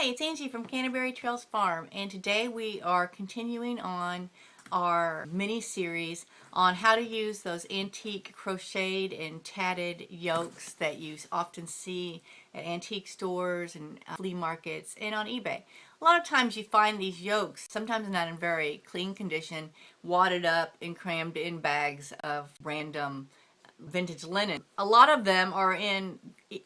Hi, it's Angie from Canterbury Trails Farm, and today we are continuing on our mini-series on how to use those antique crocheted and tatted yokes that you often see at antique stores and flea markets and on eBay. A lot of times you find these yokes, sometimes not in very clean condition, wadded up and crammed in bags of random vintage linen. A lot of them are in,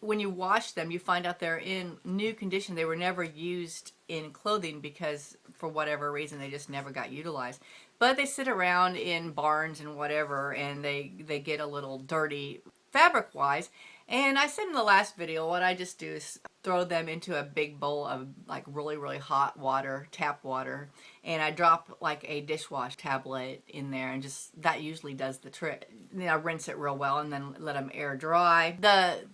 when you wash them, you find out they're in new condition. They were never used in clothing because for whatever reason they just never got utilized. But they sit around in barns and whatever, and they get a little dirty fabric wise. And I said in the last video, what I just do is throw them into a big bowl of like really hot water, tap water, and I drop like a dishwash tablet in there, and just that usually does the trick. Then I rinse it real well and then let them air dry. The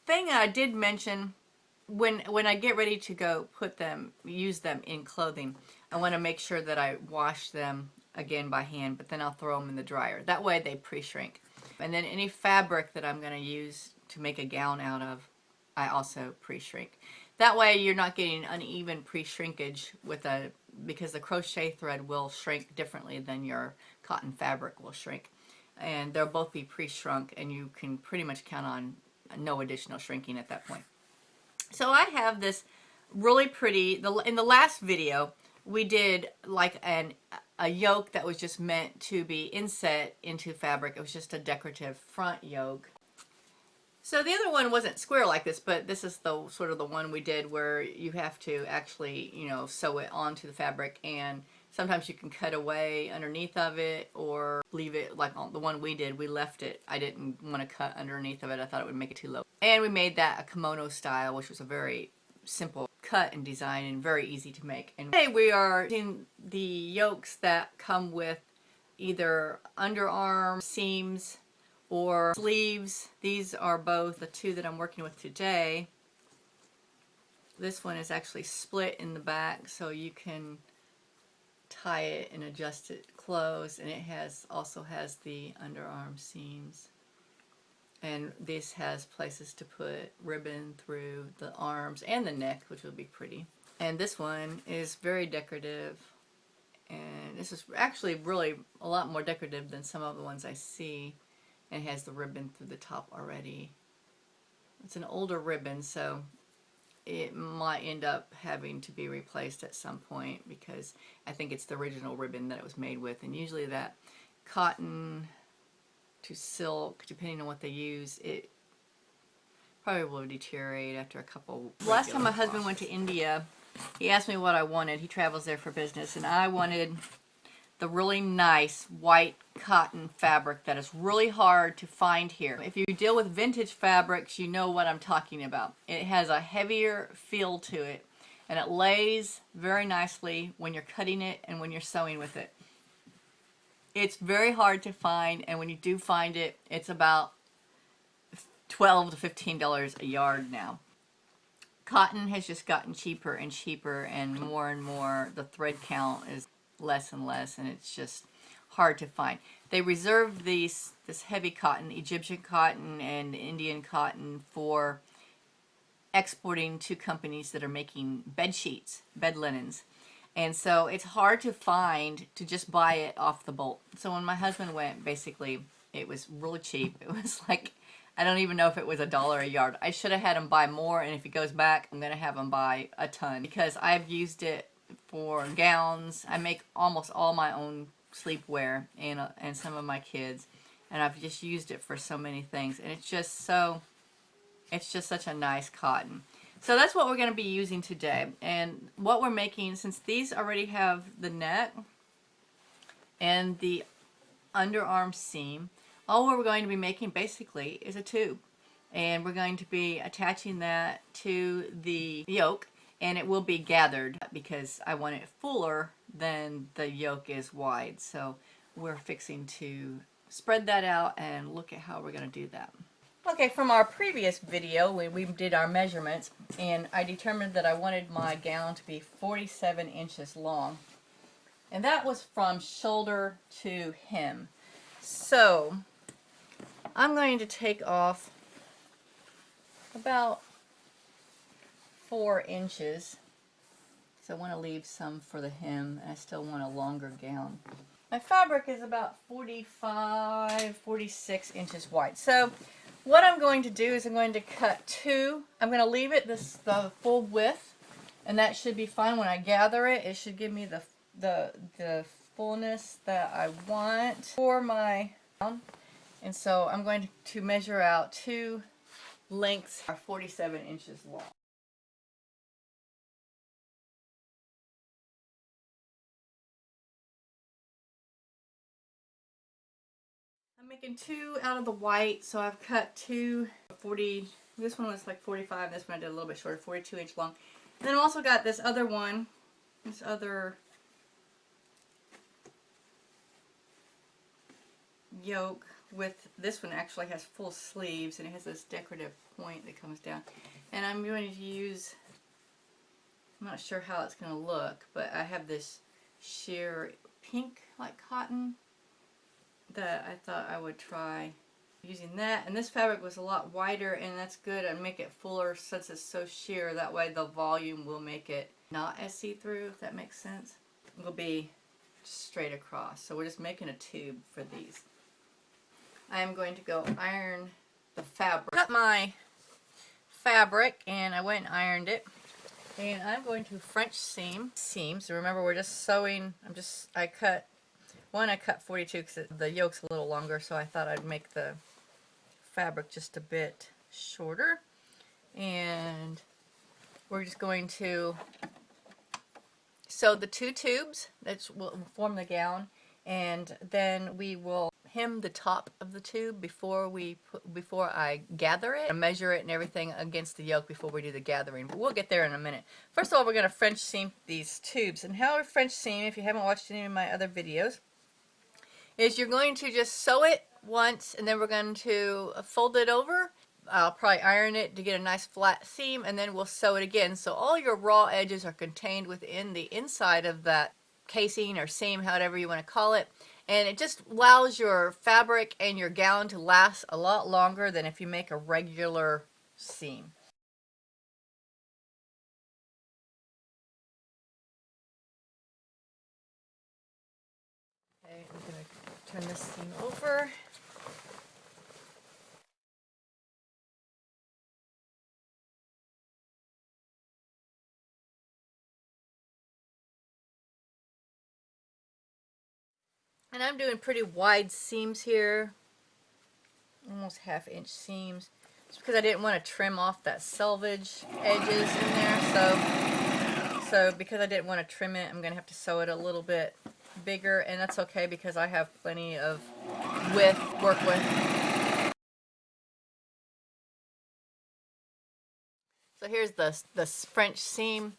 thing that I did mention, when I get ready to go use them in clothing, I want to make sure that I wash them again by hand, but then I'll throw them in the dryer. That way they pre-shrink. And then any fabric that I'm going to use to make a gown out of, I also pre-shrink. That way you're not getting uneven pre-shrinkage because the crochet thread will shrink differently than your cotton fabric will shrink. And they'll both be pre-shrunk, and you can pretty much count on no additional shrinking at that point. So I have this really pretty, in the last video we did like a yoke that was just meant to be inset into fabric. It was just a decorative front yoke. So the other one wasn't square like this, but this is the sort of the one we did where you have to actually, sew it onto the fabric, and sometimes you can cut away underneath of it or leave it like on the one we did. We left it. I didn't want to cut underneath of it. I thought it would make it too low. And we made that a kimono style, which was a very simple cut and design and very easy to make. And today we are using the yokes that come with either underarm seams or sleeves. These are both the two that I'm working with today. This one is actually split in the back, so you can tie it and adjust it closed, and it also has the underarm seams. And this has places to put ribbon through the arms and the neck, which will be pretty. And this one is very decorative, and this is actually really a lot more decorative than some of the ones I see. And has the ribbon through the top already. It's an older ribbon, so it might end up having to be replaced at some point because I think it's the original ribbon that it was made with. And usually that cotton to silk, depending on what they use, it probably will deteriorate after a couple. Last time my husband went to India, he asked me what I wanted. He travels there for business, and I wanted the really nice white cotton fabric that is really hard to find here. If you deal with vintage fabrics, you know what I'm talking about. It has a heavier feel to it, and it lays very nicely when you're cutting it and when you're sewing with it. It's very hard to find, and when you do find it, it's about $12 to $15 a yard now. Cotton has just gotten cheaper and cheaper, and more. The thread count is less and less, and it's just hard to find. They reserved this heavy cotton, Egyptian cotton and Indian cotton, for exporting to companies that are making bed sheets, bed linens. And so it's hard to find to just buy it off the bolt. So when my husband went, basically it was really cheap. It was like, I don't even know if it was $1 a yard. I should have had him buy more, and if he goes back, I'm going to have him buy a ton because I've used it for gowns. I make almost all my own sleepwear and some of my kids, and I've just used it for so many things, and it's just such a nice cotton. So that's what we're going to be using today. And what we're making, since these already have the neck and the underarm seam, all we're going to be making basically is a tube, and we're going to be attaching that to the yoke. And it will be gathered because I want it fuller than the yoke is wide. So we're fixing to spread that out and look at how we're going to do that. Okay, from our previous video, we did our measurements, and I determined that I wanted my gown to be 47 inches long. And that was from shoulder to hem. So I'm going to take off about 4 inches So I want to leave some for the hem, and I still want a longer gown. My fabric is about 45, 46 inches wide. So what I'm going to do is I'm going to cut two. I'm going to leave it the full width, and that should be fine. When I gather it, it should give me the fullness that I want for my gown. And so I'm going to measure out two lengths are 47 inches long. I'm making two out of the white, so I've cut two 40, this one was like 45, this one I did a little bit shorter, 42 inch long. And then I've also got this other one, this other yoke with, this one actually has full sleeves and it has this decorative point that comes down. And I'm going to use, I'm not sure how it's going to look, but I have this sheer pink like cotton that I thought I would try using that. And this fabric was a lot wider, and that's good. I make it fuller since it's so sheer. That way the volume will make it not as see-through, if that makes sense. It will be straight across. So we're just making a tube for these. I am going to go iron the fabric. Cut my fabric and I went and ironed it. And I'm going to French seam seams. So remember, we're just sewing. I cut 42 because the yoke's a little longer, so I thought I'd make the fabric just a bit shorter. And we're just going to sew the two tubes that will form the gown, and then we will hem the top of the tube before I gather it and measure it and everything against the yoke before we do the gathering. But we'll get there in a minute. First of all, we're going to French seam these tubes. And how I French seam, if you haven't watched any of my other videos, is you're going to just sew it once, and then we're going to fold it over. I'll probably iron it to get a nice flat seam, and then we'll sew it again. So all your raw edges are contained within the inside of that casing or seam, however you want to call it. And it just allows your fabric and your gown to last a lot longer than if you make a regular seam. Okay, I'm going to turn this seam over. And I'm doing pretty wide seams here, almost ½ inch seams, just because I didn't want to trim off that selvage edges in there. So because I didn't want to trim it, I'm going to have to sew it a little bit bigger, and that's okay because I have plenty of width to work with. So here's the French seam.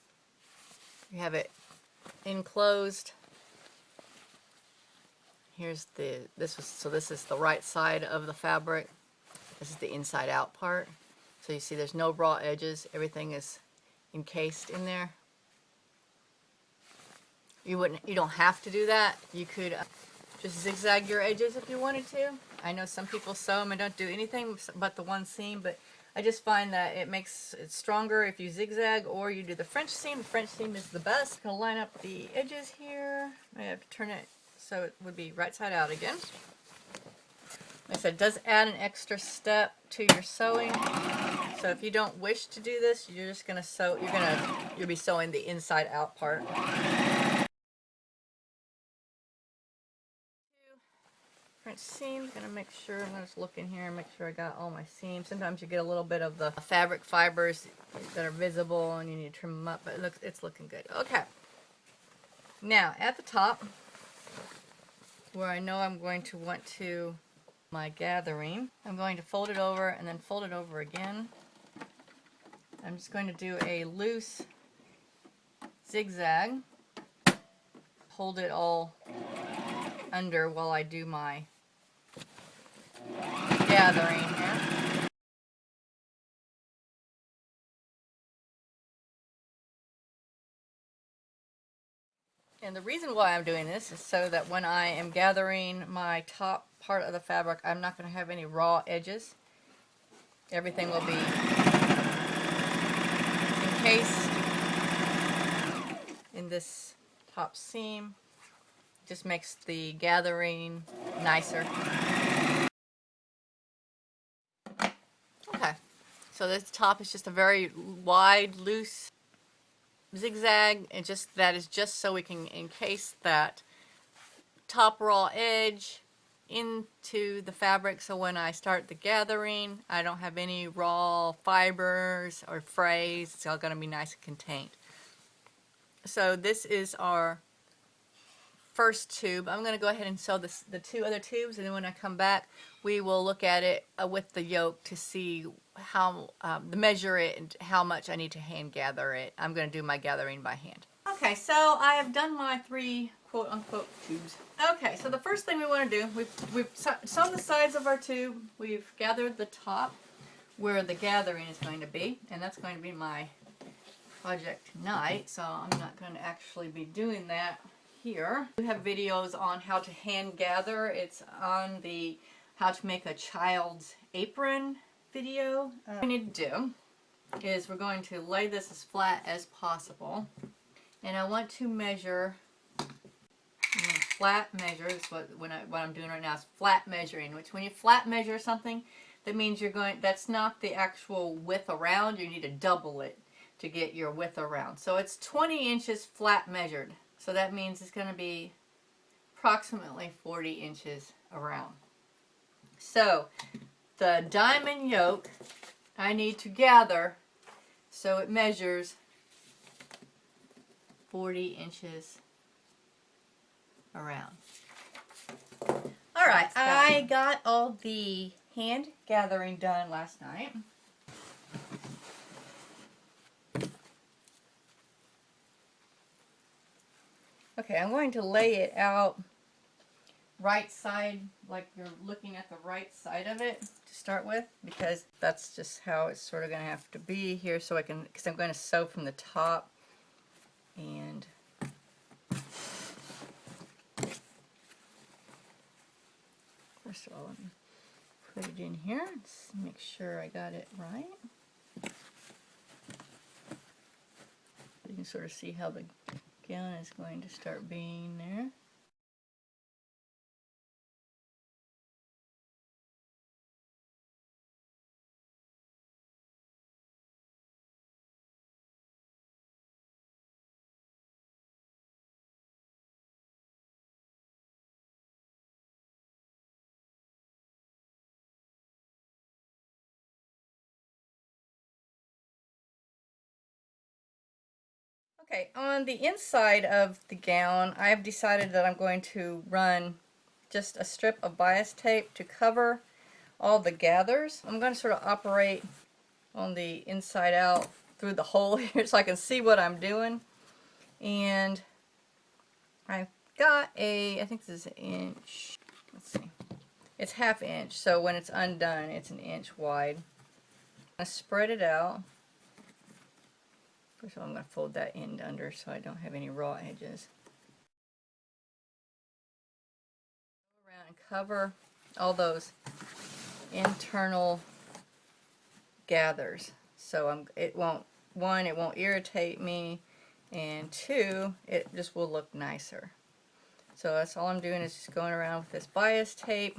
You have it enclosed. Here's this is the right side of the fabric. This is the inside out part. So you see there's no raw edges. Everything is encased in there. You don't have to do that. You could just zigzag your edges if you wanted to. I know some people sew them and don't do anything but the one seam, but I just find that it makes it stronger if you zigzag or you do the French seam. The French seam is the best. I'm gonna line up the edges here. I have to turn it so it would be right side out again. Like I said, it does add an extra step to your sewing. So if you don't wish to do this, you're just gonna sew. You'll be sewing the inside out part. French seams. Gonna make sure. I'm just looking here and make sure I got all my seams. Sometimes you get a little bit of the fabric fibers that are visible, and you need to trim them up. But it's looking good. Okay. Now at the top, where I know I'm going to want to my gathering, I'm going to fold it over and then fold it over again. I'm just going to do a loose zigzag, hold it all under while I do my gathering here. And the reason why I'm doing this is so that when I am gathering my top part of the fabric, I'm not going to have any raw edges. Everything will be encased this top seam. Just makes the gathering nicer. Okay, so this top is just a very wide, loose zigzag, and that is just so we can encase that top raw edge into the fabric, so when I start the gathering I don't have any raw fibers or frays. It's all going to be nice and contained. So this is our first tube. I'm going to go ahead and sew the two other tubes, and then when I come back we will look at it with the yoke to see how measure it and how much I need to hand gather it. I'm going to do my gathering by hand. Okay, so I have done my 3 quote-unquote tubes. Okay, so the first thing we want to do, we've sewn the sides of our tube, we've gathered the top where the gathering is going to be, and that's going to be my project tonight, so I'm not going to actually be doing that here. We have videos on how to hand gather. It's on the how to make a child's apron video. What we need to do is we're going to lay this as flat as possible, and I want to measure. I'm going to flat measure. That's what I'm doing right now is flat measuring. Which when you flat measure something, that means that's not the actual width around. You need to double it to get your width around. So it's 20 inches flat measured. So that means it's going to be approximately 40 inches around. So the diamond yoke I need to gather so it measures 40 inches around. Alright, I got all the hand gathering done last night. Okay, I'm going to lay it out right side, like you're looking at the right side of it to start with, because that's just how it's sort of going to have to be here, so because I'm going to sew from the top. And first of all, let me put it in here. Let's make sure I got it right. You can sort of see how the gown is going to start being there. Okay, on the inside of the gown, I've decided that I'm going to run just a strip of bias tape to cover all the gathers. I'm going to sort of operate on the inside out through the hole here so I can see what I'm doing. And I've got I think this is an inch, let's see, it's 1/2 inch, so when it's undone it's 1 inch wide. I spread it out. First of all, I'm going to fold that end under so I don't have any raw edges. Go around and cover all those internal gathers, so it won't irritate me, and 2, it just will look nicer. So that's all I'm doing, is just going around with this bias tape.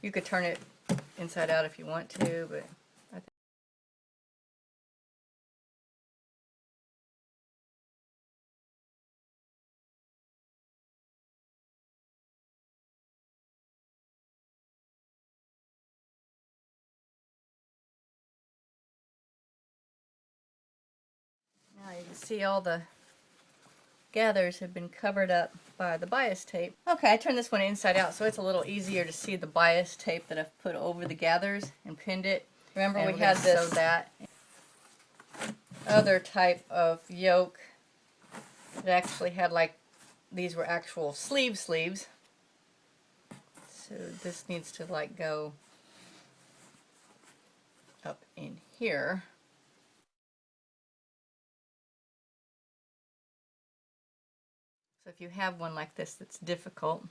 You could turn it inside out if you want to, but I think now you can see all the gathers have been covered up by the bias tape. Okay, I turned this one inside out so it's a little easier to see the bias tape that I've put over the gathers and pinned it. Remember, we had this that other type of yoke that actually had, like, these were actual sleeves. So this needs to, like, go up in here. So if you have one like this that's difficult,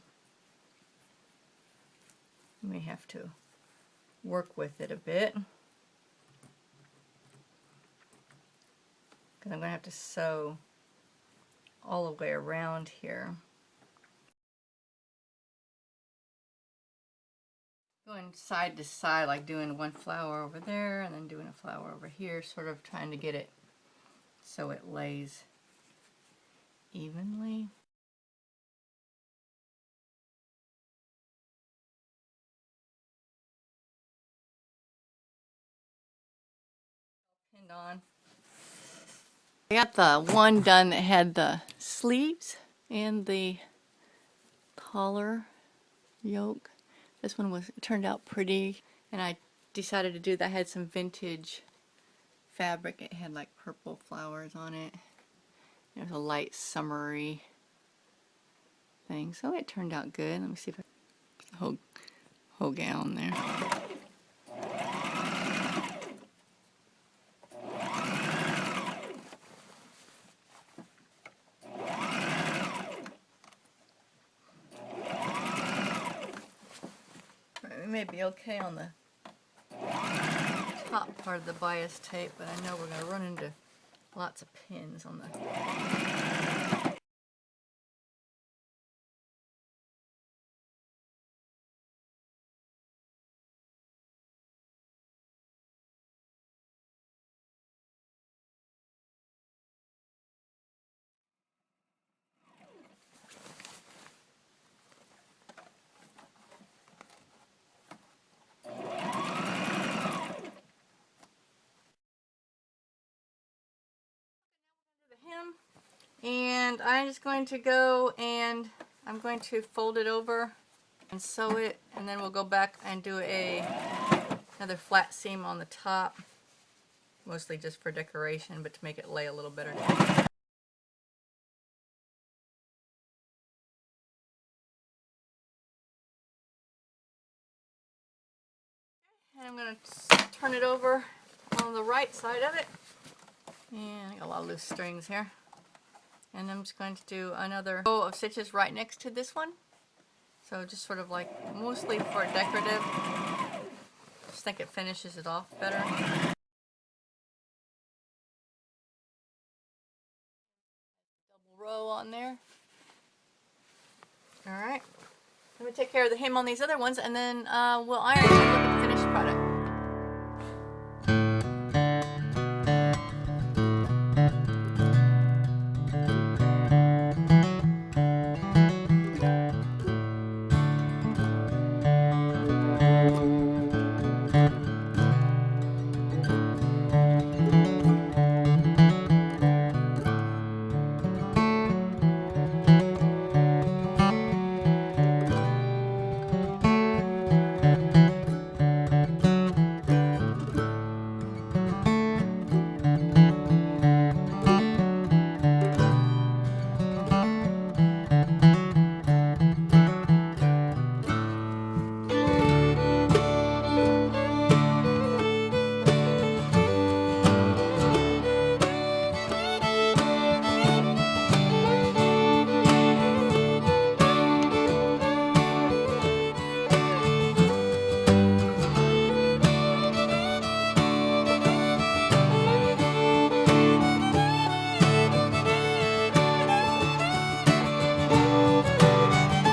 you may have to work with it a bit. Because I'm going to have to sew all the way around here. Going side to side, like doing one flower over there and then doing a flower over here, sort of trying to get it so it lays evenly. Pinned on. I got the one done that had the sleeves and the collar yoke. This one turned out pretty, and I decided to do that. I had some vintage fabric. It had like purple flowers on it. It was a light summery thing, so it turned out good. Let me see if I whole gown there. It may be okay on the top part of the bias tape, but I know we're going to run into lots of pins on the... hem, and I'm just going to go and I'm going to fold it over and sew it, and then we'll go back and do another flat seam on the top, mostly just for decoration, but to make it lay a little better. And I'm going to turn it over on the right side of it. And I got a lot of loose strings here. And I'm just going to do another row of stitches right next to this one. So just sort of like mostly for decorative. Just think it finishes it off better. Double row on there. Alright. Let me take care of the hem on these other ones, and then we'll iron and look at the finished product.